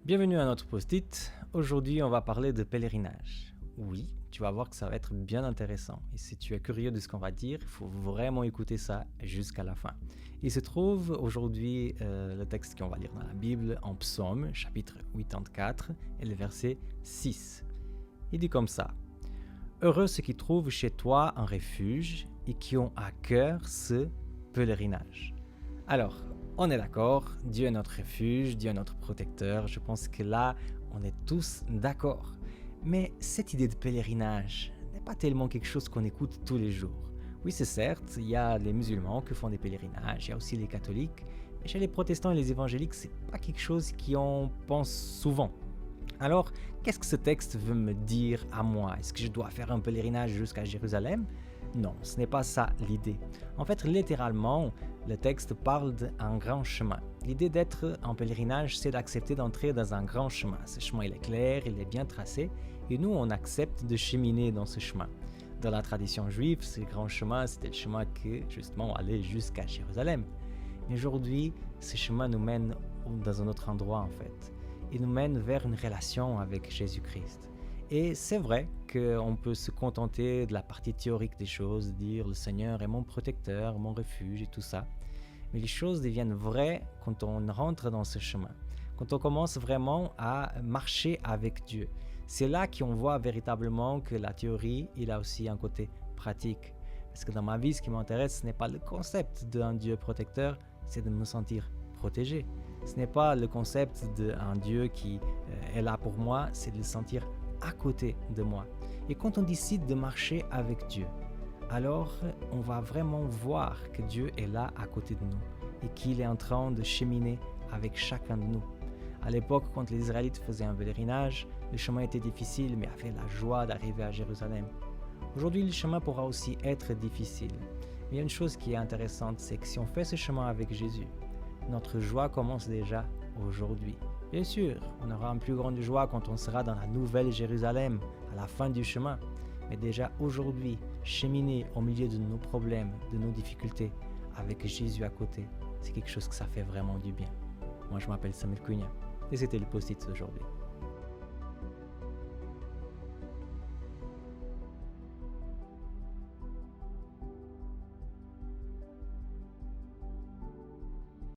Bienvenue à notre post-it. Aujourd'hui, on va parler de pèlerinage. Oui, tu vas voir que ça va être bien intéressant. Et si tu es curieux de ce qu'on va dire, il faut vraiment écouter ça jusqu'à la fin. Il se trouve aujourd'hui le texte qu'on va lire dans la Bible en Psaume, chapitre 84, et le verset 6. Il dit comme ça. Heureux ceux qui trouvent chez toi un refuge et qui ont à cœur ce pèlerinage. Alors, on est d'accord, Dieu est notre refuge, Dieu est notre protecteur, je pense que là, on est tous d'accord. Mais cette idée de pèlerinage n'est pas tellement quelque chose qu'on écoute tous les jours. Oui, c'est certes, il y a les musulmans qui font des pèlerinages, il y a aussi les catholiques, mais chez les protestants et les évangéliques, c'est pas quelque chose qu'on pense souvent. Alors, qu'est-ce que ce texte veut me dire à moi? Est-ce que je dois faire un pèlerinage jusqu'à Jérusalem? Non, ce n'est pas ça l'idée. En fait, littéralement, le texte parle d'un grand chemin. L'idée d'être en pèlerinage, c'est d'accepter d'entrer dans un grand chemin. Ce chemin, il est clair, il est bien tracé, et nous, on accepte de cheminer dans ce chemin. Dans la tradition juive, ce grand chemin, c'était le chemin qui, justement, allait jusqu'à Jérusalem. Mais aujourd'hui, ce chemin nous mène dans un autre endroit, en fait. Il nous mène vers une relation avec Jésus-Christ. Et c'est vrai qu'on peut se contenter de la partie théorique des choses, dire le Seigneur est mon protecteur, mon refuge et tout ça. Mais les choses deviennent vraies quand on rentre dans ce chemin, quand on commence vraiment à marcher avec Dieu. C'est là qu'on voit véritablement que la théorie, il a aussi un côté pratique. Parce que dans ma vie, ce qui m'intéresse, ce n'est pas le concept d'un Dieu protecteur, c'est de me sentir protégé. Ce n'est pas le concept d'un Dieu qui est là pour moi, c'est de le sentir à côté de moi. Et quand on décide de marcher avec Dieu, alors on va vraiment voir que Dieu est là à côté de nous et qu'il est en train de cheminer avec chacun de nous. À l'époque, quand les Israélites faisaient un pèlerinage, le chemin était difficile mais avait la joie d'arriver à Jérusalem. Aujourd'hui, le chemin pourra aussi être difficile. Mais il y a une chose qui est intéressante, c'est que si on fait ce chemin avec Jésus, notre joie commence déjà aujourd'hui. Bien sûr, on aura une plus grande joie quand on sera dans la nouvelle Jérusalem, à la fin du chemin. Mais déjà aujourd'hui, cheminer au milieu de nos problèmes, de nos difficultés, avec Jésus à côté, c'est quelque chose que ça fait vraiment du bien. Moi, je m'appelle Samuel Cunha et c'était le post-it d'aujourd'hui.